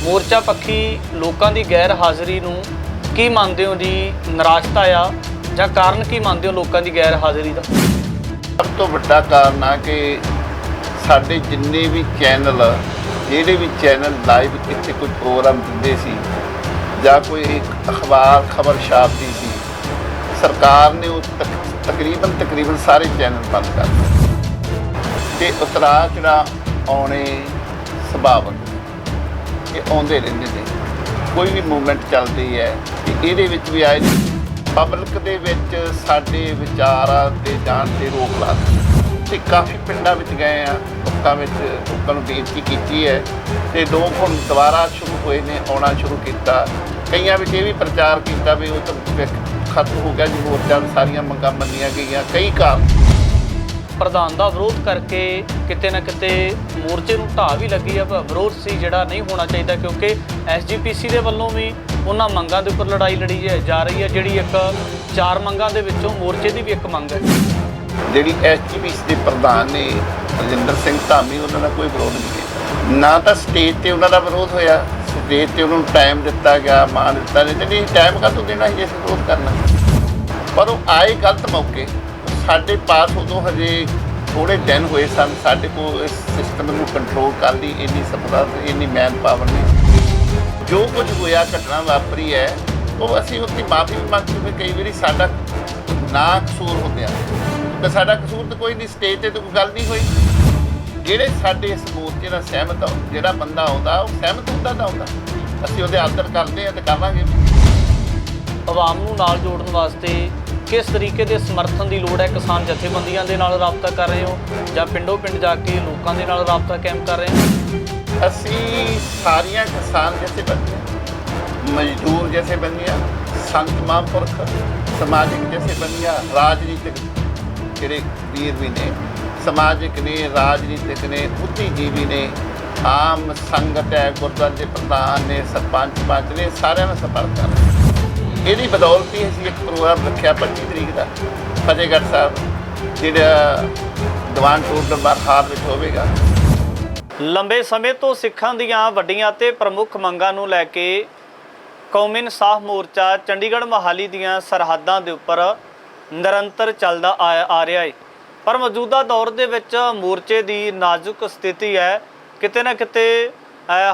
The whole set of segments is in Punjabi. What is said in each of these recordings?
ਮੋਰਚਾ ਪੱਖੀ ਲੋਕਾਂ ਦੀ ਗੈਰ ਹਾਜ਼ਰੀ ਨੂੰ ਕੀ ਮੰਨਦੇ ਹੋ ਜੀ? ਨਿਰਾਸ਼ਤਾ ਆ ਜਾਂ ਕਾਰਨ ਕੀ ਮੰਨਦੇ ਹੋ ਲੋਕਾਂ ਦੀ ਗੈਰ ਹਾਜ਼ਰੀ ਦਾ? ਸਭ ਤੋਂ ਵੱਡਾ ਕਾਰਨ ਆ ਕਿ ਸਾਡੇ ਜਿੰਨੇ ਵੀ ਚੈਨਲ ਜਿਹੜੇ ਵੀ ਚੈਨਲ ਲਾਈਵ ਇੱਥੇ ਕੋਈ ਪ੍ਰੋਗਰਾਮ ਦਿੰਦੇ ਸੀ ਜਾਂ ਕੋਈ ਅਖਬਾਰ ਖਬਰ ਛਾਪਦੀ ਸੀ, ਸਰਕਾਰ ਨੇ ਉਹ ਤਕਰੀਬਨ ਸਾਰੇ ਚੈਨਲ ਬੰਦ ਕਰ ਦਿੱਤੇ ਤੇ ਉਤਰਾਅ ਚੜ੍ਹਾਅ ਆਉਣੇ ਸੁਭਾਵਿਕ ਇਹ ਆਉਂਦੇ ਰਹਿੰਦੇ ਨੇ। ਕੋਈ ਵੀ ਮੂਵਮੈਂਟ ਚੱਲਦੀ ਹੈ ਕਿ ਇਹਦੇ ਵਿੱਚ ਵੀ ਆਏ ਪਬਲਿਕ ਦੇ ਵਿੱਚ ਸਾਡੇ ਵਿਚਾਰਾਂ ਤੇ ਜਾਣ ਤੇ ਰੋਕ ਲਾ ਦਿੱਤੀ ਤੇ ਕਾਫੀ ਪਿੰਡਾਂ ਵਿੱਚ ਗਏ ਆ, ਲੋਕਾਂ ਨੂੰ ਬੇਨਤੀ ਕੀਤੀ ਹੈ ਤੇ ਲੋਕ ਹੁਣ ਦੁਬਾਰਾ ਸ਼ੁਰੂ ਹੋਏ ਨੇ ਆਉਣਾ ਸ਼ੁਰੂ ਕੀਤਾ। ਕਈਆਂ ਵਿੱਚ ਇਹ ਵੀ ਪ੍ਰਚਾਰ ਕੀਤਾ ਵੀ ਉਹ ਤਾਂ ਖਤਮ ਹੋ ਗਿਆ ਜੀ, ਮੋਰਚਾ ਸਾਰੀਆਂ ਮੰਗਾਂ ਮੰਨੀਆਂ ਗਈਆਂ। ਕਈ ਕਾਰਨ ਪ੍ਰਧਾਨ ਦਾ ਵਿਰੋਧ ਕਰਕੇ ਕਿਤੇ ਨਾ ਕਿਤੇ ਮੋਰਚੇ ਨੂੰ ਢਾਹ ਵੀ ਲੱਗੀ ਆ। ਵਿਰੋਧ ਸੀ ਜਿਹੜਾ ਨਹੀਂ ਹੋਣਾ ਚਾਹੀਦਾ, ਕਿਉਂਕਿ ਐਸਜੀਪੀਸੀ ਦੇ ਵੱਲੋਂ ਵੀ ਉਹਨਾਂ ਮੰਗਾਂ ਦੇ ਉੱਪਰ ਲੜਾਈ ਲੜੀ ਜਾ ਰਹੀ ਹੈ, ਜਿਹੜੀ ਇੱਕ 4 ਮੰਗਾਂ ਦੇ ਵਿੱਚੋਂ ਮੋਰਚੇ ਦੀ ਵੀ ਇੱਕ ਮੰਗ ਹੈ। ਜਿਹੜੀ ਐਸਜੀਪੀਸੀ ਦੇ ਪ੍ਰਧਾਨ ਨੇ ਰਜਿੰਦਰ ਸਿੰਘ ਧਾਮੀ, ਉਹਨਾਂ ਦਾ ਕੋਈ ਵਿਰੋਧ ਨਹੀਂ ਕੀਤਾ। ਨਾ ਤਾਂ ਸਟੇਜ 'ਤੇ ਉਹਨਾਂ ਦਾ ਵਿਰੋਧ ਹੋਇਆ, ਸਟੇਜ 'ਤੇ ਉਹਨਾਂ ਨੂੰ ਟਾਈਮ ਦਿੱਤਾ ਗਿਆ, ਮਾਣ ਦਿੱਤਾ ਨਹੀਂ ਤੇ ਨਹੀਂ ਟਾਈਮ ਕਾਹਤੋਂ ਦੇਣਾ ਸੀ ਜੇ ਅਸੀਂ ਵਿਰੋਧ ਕਰਨਾ। ਪਰ ਉਹ ਆਏ ਗਲਤ ਮੌਕੇ। ਸਾਡੇ ਪਾਸ ਉਦੋਂ ਹਜੇ ਥੋੜ੍ਹੇ ਦਿਨ ਹੋਏ ਸਨ, ਸਾਡੇ ਕੋਲ ਇਸ ਸਿਸਟਮ ਨੂੰ ਕੰਟਰੋਲ ਕਰਨ ਦੀ ਇੰਨੀ ਸਮਰੱਥਾ, ਇੰਨੀ ਮੈਨ ਪਾਵਰ ਨਹੀਂ। ਜੋ ਕੁਝ ਹੋਇਆ, ਘਟਨਾ ਵਾਪਰੀ ਹੈ, ਉਹ ਅਸੀਂ ਉੱਥੇ ਮਾਫੀ ਵੀ ਮੰਗ ਚੁੱਕੇ। ਕਈ ਵਾਰੀ ਸਾਡਾ ਨਾ ਕਸੂਰ ਹੁੰਦਿਆ ਤੇ ਸਾਡਾ ਕਸੂਰ ਤਾਂ ਕੋਈ ਨਹੀਂ, ਸਟੇਜ 'ਤੇ ਤਾਂ ਕੋਈ ਗੱਲ ਨਹੀਂ ਹੋਈ। ਜਿਹੜੇ ਸਾਡੇ ਇਸ ਮੋਰਚੇ ਨਾਲ ਸਹਿਮਤ, ਜਿਹੜਾ ਬੰਦਾ ਆਉਂਦਾ ਉਹ ਸਹਿਮਤ ਹੁੰਦਾ ਤਾਂ ਆਉਂਦਾ, ਅਸੀਂ ਉਹਦੇ ਆਦਰ ਕਰਦੇ ਹਾਂ ਤੇ ਕਰਾਂਗੇ। ਆਵਾਮ ਨੂੰ ਨਾਲ ਜੋੜਨ ਵਾਸਤੇ ਕਿਸ ਤਰੀਕੇ ਦੇ ਸਮਰਥਨ ਦੀ ਲੋੜ ਹੈ? ਕਿਸਾਨ ਜਥੇਬੰਦੀਆਂ ਦੇ ਨਾਲ ਰਾਬਤਾ ਕਰ ਰਹੇ ਹੋ ਜਾਂ ਪਿੰਡੋਂ ਪਿੰਡ ਜਾ ਕੇ ਲੋਕਾਂ ਦੇ ਨਾਲ ਰਾਬਤਾ ਕਾਇਮ ਕਰ ਰਹੇ ਹੋ? ਅਸੀਂ ਸਾਰੀਆਂ ਕਿਸਾਨ ਜਥੇਬੰਦੀਆਂ, ਮਜ਼ਦੂਰ ਜਥੇਬੰਦੀਆਂ, ਸੰਤ ਮਹਾਂਪੁਰਖ, ਸਮਾਜਿਕ ਜਥੇਬੰਦੀਆਂ, ਰਾਜਨੀਤਿਕ ਜਿਹੜੇ ਵੀਰ ਵੀ ਨੇ, ਸਮਾਜਿਕ ਨੇ, ਰਾਜਨੀਤਿਕ ਨੇ, ਬੁੱਧੀਜੀਵੀ ਨੇ, ਆਮ ਸੰਗਤ ਹੈ, ਗੁਰਦੁਆਰੇ ਦੇ ਪ੍ਰਧਾਨ ਨੇ, ਸਰਪੰਚ ਪੰਚ ਨੇ, ਸਾਰਿਆਂ ਨਾਲ ਸੰਪਰਕ ਕਰ ਰਹੇ। ਇਹਦੀ ਬਦੌਲਤ ਹੀ ਅਸੀਂ ਇੱਕ ਪ੍ਰੋਗਰਾਮ ਰੱਖਿਆ 25 ਤਰੀਕ ਦਾ ਫਤਿਹਗੜ੍ਹ ਸਾਹਿਬ, ਜਿਹੜਾ ਦੀਵਾਨ ਟੂਰ ਦਰਬਾਰ ਹਾਲ ਵਿੱਚ ਹੋਵੇਗਾ। ਲੰਬੇ ਸਮੇਂ ਤੋਂ ਸਿੱਖਾਂ ਦੀਆਂ ਵੱਡੀਆਂ ਤੇ ਪ੍ਰਮੁੱਖ ਮੰਗਾਂ ਨੂੰ ਲੈ ਕੇ ਕੌਮੀ ਇਨਸਾਫ ਮੋਰਚਾ ਚੰਡੀਗੜ੍ਹ ਮੋਹਾਲੀ ਦੀਆਂ ਸਰਹੱਦਾਂ ਦੇ ਉੱਪਰ ਨਿਰੰਤਰ ਚੱਲਦਾ ਆ ਰਿਹਾ ਹੈ। ਪਰ ਮੌਜੂਦਾ ਦੌਰ ਦੇ ਵਿੱਚ ਮੋਰਚੇ ਦੀ ਨਾਜ਼ੁਕ ਸਥਿਤੀ ਹੈ। ਕਿਤੇ ਨਾ ਕਿਤੇ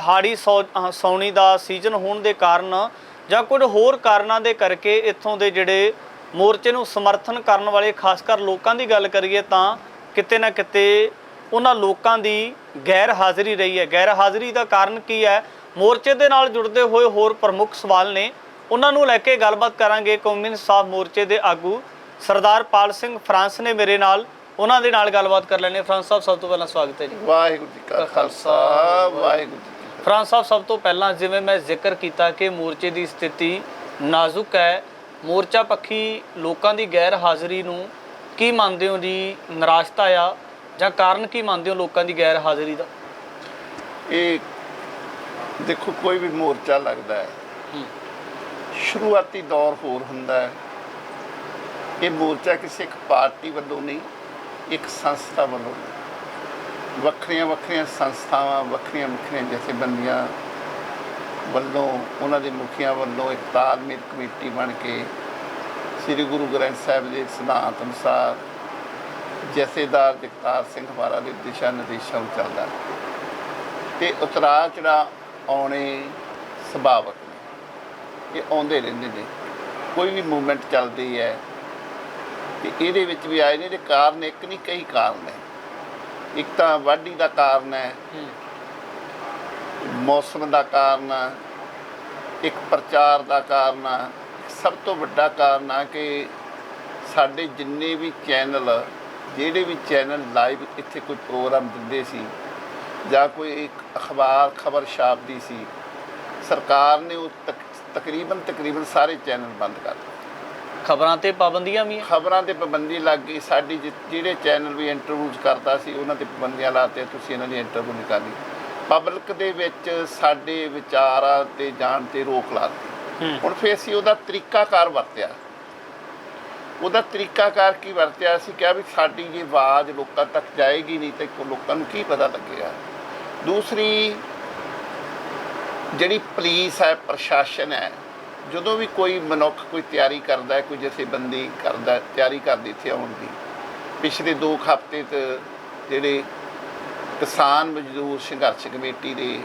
ਹਾੜੀ ਸੌਣੀ ਦਾ ਸੀਜ਼ਨ ਹੋਣ ਦੇ ਕਾਰਨ ਜਾਂ ਕੁਝ ਹੋਰ ਕਾਰਨਾਂ ਦੇ ਕਰਕੇ ਇੱਥੋਂ ਦੇ ਜਿਹੜੇ ਮੋਰਚੇ ਨੂੰ ਸਮਰਥਨ ਕਰਨ ਵਾਲੇ ਖਾਸ ਕਰ ਲੋਕਾਂ ਦੀ ਗੱਲ ਕਰੀਏ ਤਾਂ ਕਿਤੇ ਨਾ ਕਿਤੇ ਉਹਨਾਂ ਲੋਕਾਂ ਦੀ ਗੈਰ ਹਾਜ਼ਰੀ ਰਹੀ ਹੈ। ਗੈਰ ਹਾਜ਼ਰੀ ਦਾ ਕਾਰਨ ਕੀ ਹੈ? ਮੋਰਚੇ ਦੇ ਨਾਲ ਜੁੜਦੇ ਹੋਏ ਹੋਰ ਪ੍ਰਮੁੱਖ ਸਵਾਲ ਨੇ, ਉਹਨਾਂ ਨੂੰ ਲੈ ਕੇ ਗੱਲਬਾਤ ਕਰਾਂਗੇ। ਕੌਮੀ ਇਨਸਾਫ ਮੋਰਚੇ ਦੇ ਆਗੂ ਸਰਦਾਰ ਪਾਲ ਸਿੰਘ ਫਰਾਂਸ ਨੇ ਮੇਰੇ ਨਾਲ, ਉਹਨਾਂ ਦੇ ਨਾਲ ਗੱਲਬਾਤ ਕਰ ਲੈਣੇ। ਫਰਾਂਸ ਸਾਹਿਬ, ਸਭ ਤੋਂ ਪਹਿਲਾਂ ਸਵਾਗਤ ਹੈ ਜੀ। ਵਾਹਿਗੁਰੂ ਜੀ ਕਾ ਖਾਲਸਾ, ਵਾਹਿਗੁਰੂ ਜੀ। ਫਰਾਂਸ ਸਾਹਿਬ, ਸਭ ਤੋਂ ਪਹਿਲਾਂ ਜਿਵੇਂ ਮੈਂ ਜ਼ਿਕਰ ਕੀਤਾ ਕਿ ਮੋਰਚੇ ਦੀ ਸਥਿਤੀ ਨਾਜ਼ੁਕ ਹੈ, ਮੋਰਚਾ ਪੱਖੀ ਲੋਕਾਂ ਦੀ ਗੈਰ ਹਾਜ਼ਰੀ ਨੂੰ ਕੀ ਮੰਨਦੇ ਹੋ ਜੀ? ਨਿਰਾਸ਼ਤਾ ਆ ਜਾਂ ਕਾਰਨ ਕੀ ਮੰਨਦੇ ਹੋ ਲੋਕਾਂ ਦੀ ਗੈਰ ਹਾਜ਼ਰੀ ਦਾ? ਇਹ ਦੇਖੋ, ਕੋਈ ਵੀ ਮੋਰਚਾ ਲੱਗਦਾ ਹੈ, ਸ਼ੁਰੂਆਤੀ ਦੌਰ ਹੋਰ ਹੁੰਦਾ ਹੈ। ਇਹ ਮੋਰਚਾ ਕਿਸੇ ਇੱਕ ਪਾਰਟੀ ਵੱਲੋਂ ਨਹੀਂ, ਇੱਕ ਸੰਸਥਾ ਵੱਲੋਂ, ਵੱਖਰੀਆਂ ਵੱਖਰੀਆਂ ਸੰਸਥਾਵਾਂ, ਵੱਖਰੀਆਂ ਵੱਖਰੀਆਂ ਜਥੇਬੰਦੀਆਂ ਵੱਲੋਂ, ਉਹਨਾਂ ਦੇ ਮੁਖੀਆਂ ਵੱਲੋਂ ਇੱਕ ਤਾਲਮੇਲ ਕਮੇਟੀ ਬਣ ਕੇ ਸ੍ਰੀ ਗੁਰੂ ਗ੍ਰੰਥ ਸਾਹਿਬ ਦੇ ਸਿਧਾਂਤ ਅਨੁਸਾਰ ਜਥੇਦਾਰ ਜਗਤਾਰ ਸਿੰਘ ਹਵਾਰਾ ਦੇ ਦਿਸ਼ਾ ਨਿਰਦੇਸ਼ਾਂ ਨੂੰ ਚੱਲਦਾ ਤੇ ਉਤਰਾਅ ਚੜ੍ਹਾਅ ਆਉਣੇ ਸੁਭਾਵਿਕ ਨੇ, ਇਹ ਆਉਂਦੇ ਰਹਿੰਦੇ ਨੇ। ਕੋਈ ਵੀ ਮੂਵਮੈਂਟ ਚੱਲਦੀ ਹੈ ਤੇ ਇਹਦੇ ਵਿੱਚ ਵੀ ਆਏ ਨੇ। ਇਹਦੇ ਕਾਰਨ ਇੱਕ ਨਹੀਂ, ਕਈ ਕਾਰਨ ਨੇ। ਇੱਕ ਤਾਂ ਵਾਢੀ ਦਾ ਕਾਰਨ ਹੈ, ਮੌਸਮ ਦਾ ਕਾਰਨ ਹੈ, ਇੱਕ ਪ੍ਰਚਾਰ ਦਾ ਕਾਰਨ ਹੈ। ਸਭ ਤੋਂ ਵੱਡਾ ਕਾਰਨ ਆ ਕਿ ਸਾਡੇ ਜਿੰਨੇ ਵੀ ਚੈਨਲ, ਜਿਹੜੇ ਵੀ ਚੈਨਲ ਲਾਈਵ ਇੱਥੇ ਕੋਈ ਪ੍ਰੋਗਰਾਮ ਦਿੰਦੇ ਸੀ ਜਾਂ ਕੋਈ ਅਖਬਾਰ ਖਬਰ ਛਾਪਦੀ ਸੀ, ਸਰਕਾਰ ਨੇ ਉਹ ਤਕਰੀਬਨ ਸਾਰੇ ਚੈਨਲ ਬੰਦ ਕਰ ਦਿੱਤੇ। ਖਬਰਾਂ ਤੇ ਪਾਬੰਦੀਆਂ ਵੀ? ਖਬਰਾਂ ਤੇ ਪਾਬੰਦੀ ਲੱਗ ਗਈ। ਸਾਡੀ ਜਿਹੜੇ ਚੈਨਲ ਵੀ ਇੰਟਰਵਿਊਜ਼ ਕਰਦਾ ਸੀ, ਉਹਨਾਂ ਤੇ ਪਾਬੰਦੀਆਂ ਲਾਤੇ, ਤੁਸੀਂ ਇਹਨਾਂ ਦੀ ਇੰਟਰਵਿਊ ਨਹੀਂ ਕਰਨੀ। ਪਬਲਿਕ ਦੇ ਵਿੱਚ ਸਾਡੇ ਵਿਚਾਰਾਂ ਤੇ ਜਾਣ ਤੇ ਰੋਕ ਲਾ ਦਿੱਤੀ। ਹੁਣ ਫਿਰ ਅਸੀਂ ਉਹਦਾ ਤਰੀਕਾਕਾਰ ਵਰਤਿਆ। ਉਹਦਾ ਤਰੀਕਾਕਾਰ ਕੀ ਵਰਤਿਆ? ਅਸੀਂ ਕਿਹਾ ਵੀ ਸਾਡੀ ਜੇ ਆਵਾਜ਼ ਲੋਕਾਂ ਤੱਕ ਜਾਏਗੀ ਨਹੀਂ ਤੇ ਲੋਕਾਂ ਨੂੰ ਕੀ ਪਤਾ ਲੱਗੇਗਾ। ਦੂਸਰੀ, ਜਿਹੜੀ ਪੁਲਿਸ ਹੈ, ਪ੍ਰਸ਼ਾਸਨ ਹੈ, ਜਦੋਂ ਵੀ ਕੋਈ ਮਨੁੱਖ ਕੋਈ ਤਿਆਰੀ ਕਰਦਾ ਹੈ, ਕੋਈ ਜਥੇਬੰਦੀ ਕਰਦਾ ਤਿਆਰੀ ਕਰਦੀ ਇੱਥੇ ਆਉਣ ਦੀ, ਪਿਛਲੇ 2 ਹਫ਼ਤੇ ਤੋਂ ਜਿਹੜੇ ਕਿਸਾਨ ਮਜ਼ਦੂਰ ਸੰਘਰਸ਼ ਕਮੇਟੀ ਦੇ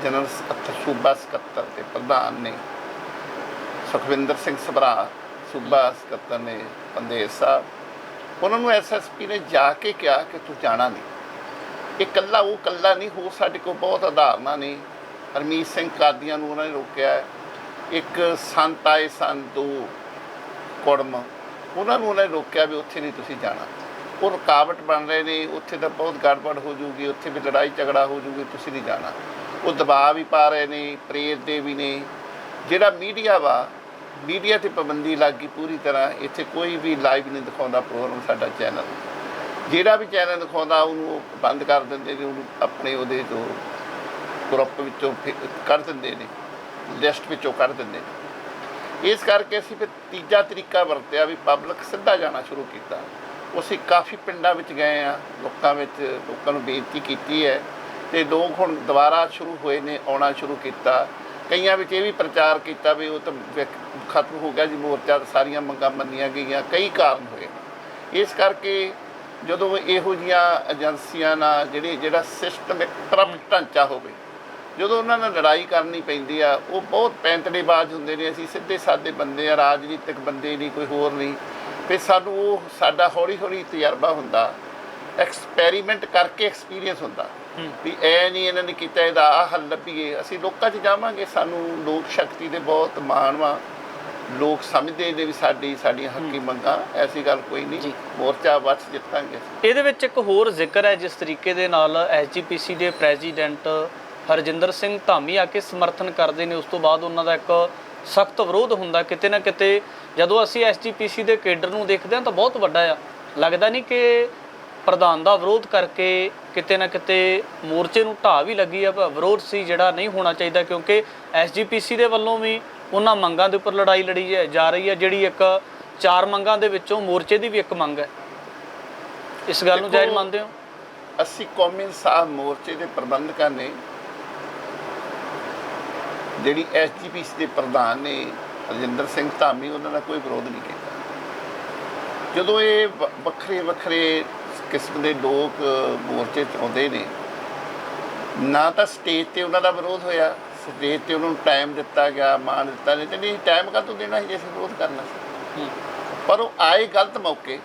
ਜਨਰਲ ਸਕੱਤਰ, ਸੂਬਾ ਸਕੱਤਰ ਤੇ ਪ੍ਰਧਾਨ ਨੇ ਸੁਖਵਿੰਦਰ ਸਿੰਘ ਸਭਰਾ, ਸੂਬਾ ਸਕੱਤਰ ਨੇ ਪੰਦੇਰ ਸਾਹਿਬ, ਉਹਨਾਂ ਨੂੰ ਐਸਐਸਪੀ ਨੇ ਜਾ ਕੇ ਕਿਹਾ ਕਿ ਤੂੰ ਜਾਣਾ ਨਹੀਂ। ਇਹ ਉਹ ਇਕੱਲਾ ਨਹੀਂ, ਹੋਰ ਸਾਡੇ ਕੋਲ ਬਹੁਤ ਉਦਾਹਰਨਾਂ ਨੇ। ਹਰਮੀਤ ਸਿੰਘ ਕਾਦੀਆਂ ਨੂੰ ਉਹਨਾਂ ਨੇ ਰੋਕਿਆ, ਇੱਕ ਸੰਤ ਆਏ ਸਨ 2 ਕੁੜਮ, ਉਹਨਾਂ ਨੂੰ ਉਹਨਾਂ ਨੇ ਰੋਕਿਆ ਵੀ ਉੱਥੇ ਨਹੀਂ ਤੁਸੀਂ ਜਾਣਾ, ਉਹ ਰੁਕਾਵਟ ਬਣ ਰਹੇ ਨੇ, ਉੱਥੇ ਤਾਂ ਬਹੁਤ ਗੜਬੜ ਹੋ ਜੂਗੀ, ਉੱਥੇ ਵੀ ਲੜਾਈ ਝਗੜਾ ਹੋ ਜੂਗੀ, ਤੁਸੀਂ ਨਹੀਂ ਜਾਣਾ। ਉਹ ਦਬਾਅ ਵੀ ਪਾ ਰਹੇ ਨੇ, ਪ੍ਰੇਰਦੇ ਵੀ ਨੇ। ਜਿਹੜਾ ਮੀਡੀਆ ਵਾ, ਮੀਡੀਆ 'ਤੇ ਪਾਬੰਦੀ ਲੱਗ ਗਈ ਪੂਰੀ ਤਰ੍ਹਾਂ। ਇੱਥੇ ਕੋਈ ਵੀ ਲਾਈਵ ਨਹੀਂ ਦਿਖਾਉਂਦਾ ਪ੍ਰੋਗਰਾਮ ਸਾਡਾ ਚੈਨਲ, ਜਿਹੜਾ ਵੀ ਚੈਨਲ ਦਿਖਾਉਂਦਾ ਉਹਨੂੰ ਬੰਦ ਕਰ ਦਿੰਦੇ ਨੇ, ਉਹਨੂੰ ਆਪਣੇ ਉਹਦੇ ਤੋਂ ਗਰੁੱਪ ਵਿੱਚੋਂ ਕੱਢ ਦਿੰਦੇ ਨੇ, ਲਿਸਟ ਵਿੱਚੋਂ ਕੱਢ ਦਿੰਦੇ ਨੇ। ਇਸ ਕਰਕੇ ਅਸੀਂ ਫਿਰ ਤੀਜਾ ਤਰੀਕਾ ਵਰਤਿਆ ਵੀ ਪਬਲਿਕ ਸਿੱਧਾ ਜਾਣਾ ਸ਼ੁਰੂ ਕੀਤਾ। ਅਸੀਂ ਕਾਫੀ ਪਿੰਡਾਂ ਵਿੱਚ ਗਏ ਆ, ਲੋਕਾਂ ਨੂੰ ਬੇਨਤੀ ਕੀਤੀ ਹੈ ਤੇ ਲੋਕ ਹੁਣ ਦੁਬਾਰਾ ਸ਼ੁਰੂ ਹੋਏ ਨੇ, ਆਉਣਾ ਸ਼ੁਰੂ ਕੀਤਾ। ਕਈਆਂ ਵਿੱਚ ਇਹ ਵੀ ਪ੍ਰਚਾਰ ਕੀਤਾ ਵੀ ਉਹ ਤਾਂ ਖਤਮ ਹੋ ਗਿਆ ਜੀ ਮੋਰਚਾ, ਸਾਰੀਆਂ ਮੰਗਾਂ ਮੰਨੀਆਂ ਗਈਆਂ। ਕਈ ਕਾਰਨ ਹੋਏ, ਇਸ ਕਰਕੇ ਜਦੋਂ ਇਹੋ ਜਿਹੀਆਂ ਏਜੰਸੀਆਂ ਨਾਲ ਜਿਹੜਾ ਸਿਸਟਮ ਇੱਕ ਕਰਪਟ ਢਾਂਚਾ ਹੋਵੇ, ਜਦੋਂ ਉਹਨਾਂ ਨਾਲ ਲੜਾਈ ਕਰਨੀ ਪੈਂਦੀ ਆ, ਉਹ ਬਹੁਤ ਪੈਂਤੜੇਬਾਜ਼ ਹੁੰਦੇ ਨੇ। ਅਸੀਂ ਸਿੱਧੇ ਸਾਦੇ ਬੰਦੇ ਆ, ਰਾਜਨੀਤਿਕ ਬੰਦੇ ਨਹੀਂ, ਕੋਈ ਹੋਰ ਨਹੀਂ। ਫਿਰ ਸਾਨੂੰ ਉਹ ਸਾਡਾ ਹੌਲੀ ਹੌਲੀ ਤਜਰਬਾ ਹੁੰਦਾ, ਐਕਸਪੈਰੀਮੈਂਟ ਕਰਕੇ ਐਕਸਪੀਰੀਅੰਸ ਹੁੰਦਾ ਵੀ ਐ ਨਹੀਂ ਇਹਨਾਂ ਨੇ ਕੀਤਾ, ਇਹਦਾ ਆਹ ਹੱਲ ਲੱਭੀਏ। ਅਸੀਂ ਲੋਕਾਂ 'ਚ ਜਾਵਾਂਗੇ, ਸਾਨੂੰ ਲੋਕ ਸ਼ਕਤੀ ਦੇ ਬਹੁਤ ਮਾਣ ਵਾ। ਲੋਕ ਸਮਝਦੇ ਨੇ ਵੀ ਸਾਡੀਆਂ ਹੱਕੀ ਮੰਗਾਂ, ਐਸੀ ਗੱਲ ਕੋਈ ਨਹੀਂ, ਮੋਰਚਾ ਵੱਧ ਜਿੱਤਾਂਗੇ। ਇਹਦੇ ਵਿੱਚ ਇੱਕ ਹੋਰ ਜ਼ਿਕਰ ਹੈ, ਜਿਸ ਤਰੀਕੇ ਦੇ ਨਾਲ ਐਸਜੀਪੀਸੀ ਦੇ ਪ੍ਰੈਜ਼ੀਡੈਂਟ ਹਰਜਿੰਦਰ ਸਿੰਘ ਧਾਮੀ ਆ ਕੇ ਸਮਰਥਨ ਕਰਦੇ ਨੇ, ਉਸ ਤੋਂ ਬਾਅਦ ਉਹਨਾਂ ਦਾ ਇੱਕ ਸਖਤ ਵਿਰੋਧ ਹੁੰਦਾ। ਕਿਤੇ ਨਾ ਕਿਤੇ ਜਦੋਂ ਅਸੀਂ ਐਸਜੀਪੀਸੀ ਦੇ ਕੇਡਰ ਨੂੰ ਦੇਖਦੇ ਹਾਂ ਤਾਂ ਬਹੁਤ ਵੱਡਾ ਆ, ਲੱਗਦਾ ਨਹੀਂ ਕਿ ਪ੍ਰਧਾਨ ਦਾ ਵਿਰੋਧ ਕਰਕੇ ਕਿਤੇ ਨਾ ਕਿਤੇ ਮੋਰਚੇ ਨੂੰ ਢਾਹ ਵੀ ਲੱਗੀ ਆ। ਵਿਰੋਧ ਸੀ ਜਿਹੜਾ ਨਹੀਂ ਹੋਣਾ ਚਾਹੀਦਾ, ਕਿਉਂਕਿ ਐਸਜੀਪੀਸੀ ਦੇ ਵੱਲੋਂ ਵੀ ਉਹਨਾਂ ਮੰਗਾਂ ਦੇ ਉੱਪਰ ਲੜਾਈ ਲੜੀ ਜਾ ਰਹੀ ਹੈ, ਜਿਹੜੀ ਇੱਕ 4 ਮੰਗਾਂ ਦੇ ਵਿੱਚੋਂ ਮੋਰਚੇ ਦੀ ਵੀ ਇੱਕ ਮੰਗ ਹੈ। ਇਸ ਗੱਲ ਨੂੰ ਜਾਇਜ਼ ਮੰਨਦੇ ਹੋ? ਅਸੀਂ ਕੌਮੀ ਇਨਸਾਫ ਮੋਰਚੇ ਦੇ ਪ੍ਰਬੰਧਕਾਂ ਨੇ, ਜਿਹੜੀ ਐਸਜੀਪੀਸੀ ਦੇ ਪ੍ਰਧਾਨ ਨੇ ਹਰਜਿੰਦਰ ਸਿੰਘ ਧਾਮੀ, ਉਹਨਾਂ ਦਾ ਕੋਈ ਵਿਰੋਧ ਨਹੀਂ ਕੀਤਾ। ਜਦੋਂ ਇਹ ਵੱਖਰੇ ਕਿਸਮ ਦੇ ਲੋਕ ਮੋਰਚੇ 'ਚ ਆਉਂਦੇ ਨੇ, ਨਾ ਤਾਂ ਸਟੇਜ 'ਤੇ ਉਹਨਾਂ ਦਾ ਵਿਰੋਧ ਹੋਇਆ, ਸਟੇਜ 'ਤੇ ਉਹਨਾਂ ਨੂੰ ਟਾਈਮ ਦਿੱਤਾ ਗਿਆ, ਮਾਣ ਦਿੱਤਾ ਨਹੀਂ, ਤੇ ਨਹੀਂ ਟਾਈਮ ਕਾਹਤੋਂ ਦੇਣਾ ਸੀ ਜੇ ਅਸੀਂ ਵਿਰੋਧ ਕਰਨਾ ਸੀ। ਪਰ ਉਹ ਆਏ ਗਲਤ ਮੌਕੇ।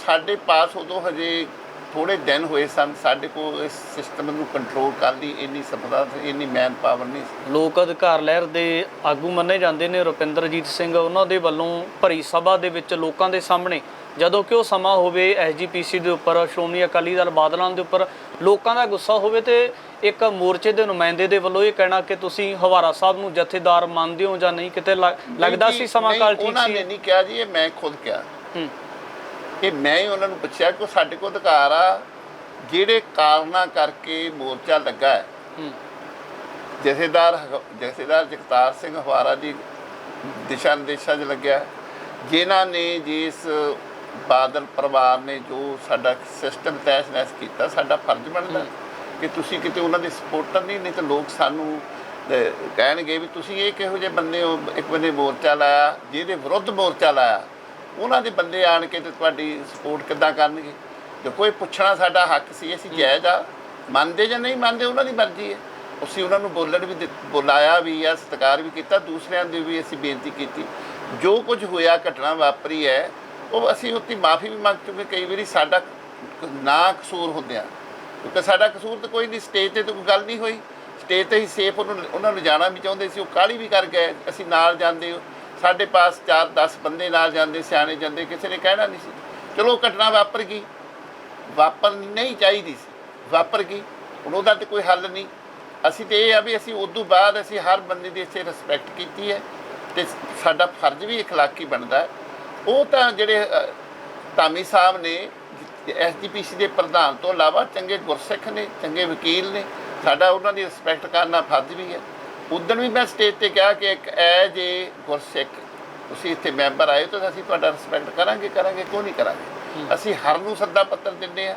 ਸਾਡੇ ਪਾਸ ਉਦੋਂ ਹਜੇ ਥੋੜ੍ਹੇ ਦਿਨ ਹੋਏ ਸਨ, ਸਾਡੇ ਕੋਲ ਇਸ ਸਿਸਟਮ ਨੂੰ ਕੰਟਰੋਲ ਕਰਨ ਦੀ ਇੰਨੀ ਸਮਰੱਥਾ, ਇੰਨੀ ਮੈਨ ਪਾਵਰ ਨਹੀਂ ਸੀ। ਲੋਕ ਅਧਿਕਾਰ ਲਹਿਰ ਦੇ ਆਗੂ ਮੰਨੇ ਜਾਂਦੇ ਨੇ ਰੁਪਿੰਦਰਜੀਤ ਸਿੰਘ, ਉਹਨਾਂ ਦੇ ਵੱਲੋਂ ਭਰੀ ਸਭਾ ਦੇ ਵਿੱਚ ਲੋਕਾਂ ਦੇ ਸਾਹਮਣੇ, ਜਦੋਂ ਕਿ ਉਹ ਸਮਾਂ ਹੋਵੇ ਐਸਜੀਪੀਸੀ ਦੇ ਉੱਪਰ, ਸ਼੍ਰੋਮਣੀ ਅਕਾਲੀ ਦਲ ਬਾਦਲਾਂ ਦੇ ਉੱਪਰ ਲੋਕਾਂ ਦਾ ਗੁੱਸਾ ਹੋਵੇ, ਤੇ ਇੱਕ ਮੋਰਚੇ ਦੇ ਨੁਮਾਇੰਦੇ ਦੇ ਵੱਲੋਂ ਇਹ ਕਹਿਣਾ ਕਿ ਤੁਸੀਂ ਹਵਾਰਾ ਸਾਹਿਬ ਨੂੰ ਜਥੇਦਾਰ ਮੰਨਦੇ ਹੋ ਜਾਂ ਨਹੀਂ, ਕਿਤੇ ਲੱਗਦਾ ਸੀ ਸਮਾਂ ਕਾਲ ਠੀਕ ਸੀ? ਉਹਨਾਂ ਨੇ ਨਹੀਂ ਕਿਹਾ ਜੀ, ਇਹ ਮੈਂ ਖੁਦ ਕਿਹਾ। ਇਹ ਮੈਂ ਹੀ ਉਹਨਾਂ ਨੂੰ ਪੁੱਛਿਆ ਕਿ ਸਾਡੇ ਕੋਲ ਅਧਿਕਾਰ ਆ, ਜਿਹੜੇ ਕਾਰਨਾਂ ਕਰਕੇ ਮੋਰਚਾ ਲੱਗਾ ਹੈ। ਜਥੇਦਾਰ ਜਗਤਾਰ ਸਿੰਘ ਹਵਾਰਾ ਦੀ ਦਿਸ਼ਾ ਨਿਰਦੇਸ਼ਾਂ 'ਚ ਲੱਗਿਆ, ਜਿਨ੍ਹਾਂ ਨੇ ਜਿਸ ਬਾਦਲ ਪਰਿਵਾਰ ਨੇ ਜੋ ਸਾਡਾ ਸਿਸਟਮ ਤਹਿਸ-ਨਹਿਸ ਕੀਤਾ। ਸਾਡਾ ਫਰਜ਼ ਬਣਦਾ ਕਿ ਤੁਸੀਂ ਕਿਤੇ ਉਹਨਾਂ ਦੇ ਸਪੋਰਟਰ ਨਹੀਂ ਤਾਂ ਲੋਕ ਸਾਨੂੰ ਕਹਿਣਗੇ ਵੀ ਤੁਸੀਂ ਇਹ ਕਿਹੋ ਜਿਹੇ ਬੰਦੇ ਹੋ। ਇੱਕ ਬੰਦੇ ਮੋਰਚਾ ਲਾਇਆ, ਜਿਹਦੇ ਵਿਰੁੱਧ ਮੋਰਚਾ ਲਾਇਆ, ਉਹਨਾਂ ਦੇ ਬੰਦੇ ਆਣ ਕੇ ਤੇ ਤੁਹਾਡੀ ਸਪੋਰਟ ਕਿੱਦਾਂ ਕਰਨਗੇ? ਜੇ ਕੋਈ ਪੁੱਛਣਾ ਸਾਡਾ ਹੱਕ ਸੀ, ਅਸੀਂ ਜਾਇਜ਼ ਆ, ਮੰਨਦੇ ਜਾਂ ਨਹੀਂ ਮੰਨਦੇ ਉਹਨਾਂ ਦੀ ਮਰਜ਼ੀ ਹੈ। ਅਸੀਂ ਉਹਨਾਂ ਨੂੰ ਬੋਲਣ ਵੀ ਬੁਲਾਇਆ ਵੀ ਆ, ਸਤਿਕਾਰ ਵੀ ਕੀਤਾ, ਦੂਸਰਿਆਂ ਦੀ ਵੀ ਅਸੀਂ ਬੇਨਤੀ ਕੀਤੀ। ਜੋ ਕੁਝ ਹੋਇਆ, ਘਟਨਾ ਵਾਪਰੀ ਹੈ, ਉਹ ਅਸੀਂ ਉੱਤੇ ਮਾਫੀ ਵੀ ਮੰਗ ਚੁੱਕੇ। ਕਈ ਵਾਰੀ ਸਾਡਾ ਨਾ ਕਸੂਰ ਹੁੰਦਿਆਂ, ਕਿਉਂਕਿ ਸਾਡਾ ਕਸੂਰ ਤਾਂ ਕੋਈ ਨਹੀਂ, ਸਟੇਜ 'ਤੇ ਤਾਂ ਕੋਈ ਗੱਲ ਨਹੀਂ ਹੋਈ, ਸਟੇਜ 'ਤੇ ਹੀ ਸੇਫ ਉਹਨਾਂ ਨੂੰ ਜਾਣਾ ਵੀ ਚਾਹੁੰਦੇ ਸੀ। ਉਹ ਕਾਹਲੀ ਵੀ ਕਰ ਗਏ, ਅਸੀਂ ਨਾਲ ਜਾਂਦੇ, ਸਾਡੇ ਪਾਸ 4-10 ਬੰਦੇ ਨਾਲ ਜਾਂਦੇ, ਸਿਆਣੇ ਜਾਂਦੇ, ਕਿਸੇ ਨੇ ਕਹਿਣਾ ਨਹੀਂ ਸੀ। ਚਲੋ ਘਟਨਾ ਵਾਪਰ ਗਈ, ਵਾਪਰ ਨਹੀਂ ਚਾਹੀਦੀ ਸੀ, ਵਾਪਰ ਗਈ, ਹੁਣ ਉਹਦਾ ਤਾਂ ਕੋਈ ਹੱਲ ਨਹੀਂ। ਅਸੀਂ ਤਾਂ ਇਹ ਆ ਵੀ ਅਸੀਂ ਉਦੋਂ ਬਾਅਦ ਅਸੀਂ ਹਰ ਬੰਦੇ ਦੀ ਇੱਥੇ ਰਿਸਪੈਕਟ ਕੀਤੀ ਹੈ, ਅਤੇ ਸਾਡਾ ਫਰਜ਼ ਵੀ ਇਖਲਾਕੀ ਬਣਦਾ। ਉਹ ਤਾਂ ਜਿਹੜੇ ਧਾਮੀ ਸਾਹਿਬ ਨੇ, ਐਸਜੀਪੀਸੀ ਦੇ ਪ੍ਰਧਾਨ ਤੋਂ ਇਲਾਵਾ ਚੰਗੇ ਗੁਰਸਿੱਖ ਨੇ, ਚੰਗੇ ਵਕੀਲ ਨੇ, ਸਾਡਾ ਉਹਨਾਂ ਦੀ ਰਿਸਪੈਕਟ ਕਰਨਾ ਫਰਜ਼ ਵੀ ਹੈ। ਉਦੋਂ ਵੀ ਮੈਂ ਸਟੇਜ 'ਤੇ ਕਿਹਾ ਕਿ ਇੱਕ ਜੇ ਗੁਰਸਿੱਖ ਤੁਸੀਂ ਇੱਥੇ ਮੈਂਬਰ ਆਏ ਤਾਂ ਅਸੀਂ ਤੁਹਾਡਾ ਰਿਸਪੈਕਟ ਕਰਾਂਗੇ, ਕਿਉਂ ਨਹੀਂ ਕਰਾਂਗੇ। ਅਸੀਂ ਹਰ ਨੂੰ ਸੱਦਾ ਪੱਤਰ ਦਿੰਦੇ ਹਾਂ,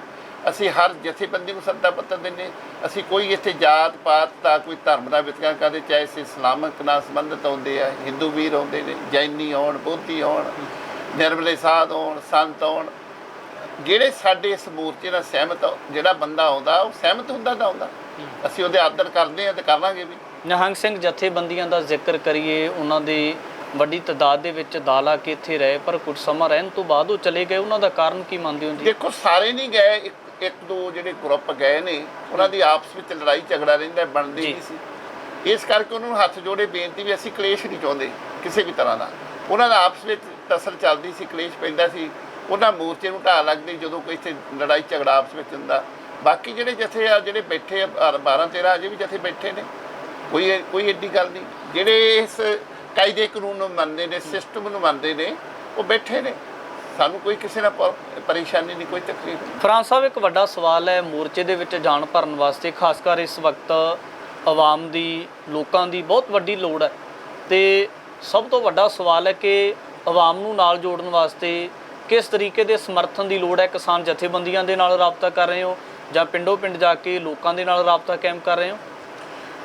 ਅਸੀਂ ਹਰ ਜਥੇਬੰਦੀ ਨੂੰ ਸੱਦਾ ਪੱਤਰ ਦਿੰਦੇ। ਅਸੀਂ ਕੋਈ ਇੱਥੇ ਜਾਤ ਪਾਤ ਦਾ ਕੋਈ ਧਰਮ ਦਾ ਵਿਤਕਰਾ ਕਰਦੇ, ਚਾਹੇ ਅਸੀਂ ਇਸਲਾਮਿਕ ਨਾਲ ਸੰਬੰਧਿਤ ਆਉਂਦੇ ਆ, ਹਿੰਦੂ ਵੀਰ ਆਉਂਦੇ ਨੇ, ਜੈਨੀ ਆਉਣ, ਬੋਧੀ ਆਉਣ, ਨਿਰਮਲੇ ਸਾਧ ਆਉਣ, ਸੰਤ ਆਉਣ, ਜਿਹੜੇ ਸਾਡੇ ਇਸ ਮੋਰਚੇ ਨਾਲ ਸਹਿਮਤ, ਜਿਹੜਾ ਬੰਦਾ ਆਉਂਦਾ ਉਹ ਸਹਿਮਤ ਹੁੰਦਾ ਤਾਂ ਆਉਂਦਾ, ਅਸੀਂ ਉਹਦੇ ਆਦਰ ਕਰਦੇ ਹਾਂ ਤੇ ਕਰਾਂਗੇ ਵੀ। ਨਿਹੰਗ ਸਿੰਘ ਜਥੇਬੰਦੀਆਂ ਦਾ ਜ਼ਿਕਰ ਕਰੀਏ, ਉਹਨਾਂ ਦੀ ਵੱਡੀ ਤਾਦਾਦ ਦੇ ਵਿੱਚ ਦਾਲਾ ਕੇ ਇੱਥੇ ਰਹੇ, ਪਰ ਕੁਝ ਸਮਾਂ ਰਹਿਣ ਤੋਂ ਬਾਅਦ ਉਹ ਚਲੇ ਗਏ, ਉਹਨਾਂ ਦਾ ਕਾਰਨ ਕੀ ਮੰਨਦੇ ਹੋ ਜੀ? ਦੇਖੋ, ਸਾਰੇ ਨਹੀਂ ਗਏ, ਇੱਕ ਦੋ ਜਿਹੜੇ ਗਰੁੱਪ ਗਏ ਨੇ, ਉਹਨਾਂ ਦੀ ਆਪਸ ਵਿੱਚ ਲੜਾਈ ਝਗੜਾ ਰਹਿੰਦਾ, ਬਣਦੀ ਨਹੀਂ ਸੀ। ਇਸ ਕਰਕੇ ਉਹਨਾਂ ਨੂੰ ਹੱਥ ਜੋੜੇ ਬੇਨਤੀ ਵੀ ਅਸੀਂ ਕਲੇਸ਼ ਨਹੀਂ ਚਾਹੁੰਦੇ ਕਿਸੇ ਵੀ ਤਰ੍ਹਾਂ ਦਾ। ਉਹਨਾਂ ਦਾ ਆਪਸ ਵਿੱਚ ਤਸਲ ਚੱਲਦੀ ਸੀ, ਕਲੇਸ਼ ਪੈਂਦਾ ਸੀ, ਉਹਨਾਂ ਮੋਰਚੇ ਨੂੰ ਢਾਹ ਲੱਗਦੀ ਜਦੋਂ ਕੋਈ ਇੱਥੇ ਲੜਾਈ ਝਗੜਾ ਆਪਸ ਵਿੱਚ ਹੁੰਦਾ। ਬਾਕੀ ਜਿਹੜੇ ਜਥੇ ਆ, ਜਿਹੜੇ ਬੈਠੇ ਆ 12-13 ਅਜੇ ਵੀ ਜਥੇ ਬੈਠੇ ਨੇ, ਕੋਈ ਐਡੀ ਗੱਲ ਨਹੀਂ। ਜਿਹੜੇ ਇਸ ਕਾਇਦੇ ਕਾਨੂੰਨ ਨੂੰ ਮੰਨਦੇ ਨੇ, ਸਿਸਟਮ ਨੂੰ ਮੰਨਦੇ ਨੇ, ਉਹ ਬੈਠੇ ਨੇ। ਸਾਨੂੰ ਕੋਈ ਕਿਸੇ ਨਾਲ ਪਰੇਸ਼ਾਨੀ ਨਹੀਂ, ਕੋਈ ਤਕਲੀਫ ਨਹੀਂ। ਫਰਾਂਸ ਸਾਹਿਬ, ਇੱਕ ਵੱਡਾ ਸਵਾਲ ਹੈ ਮੋਰਚੇ ਦੇ ਵਿੱਚ ਜਾਣ ਭਰਨ ਵਾਸਤੇ, ਖਾਸ ਕਰ ਇਸ ਵਕਤ ਆਵਾਮ ਦੀ, ਲੋਕਾਂ ਦੀ ਬਹੁਤ ਵੱਡੀ ਲੋੜ ਹੈ, ਤੇ ਸਭ ਤੋਂ ਵੱਡਾ ਸਵਾਲ ਹੈ ਕਿ ਆਵਾਮ ਨੂੰ ਨਾਲ ਜੋੜਨ ਵਾਸਤੇ ਕਿਸ ਤਰੀਕੇ ਦੇ ਸਮਰਥਨ ਦੀ ਲੋੜ ਹੈ? ਕਿਸਾਨ ਜਥੇਬੰਦੀਆਂ ਦੇ ਨਾਲ ਰਾਬਤਾ ਕਰ ਰਹੇ ਹੋ ਜਾਂ ਪਿੰਡੋਂ ਪਿੰਡ ਜਾ ਕੇ ਲੋਕਾਂ ਦੇ ਨਾਲ ਰਾਬਤਾ ਕਾਇਮ ਕਰ ਰਹੇ ਹੋ?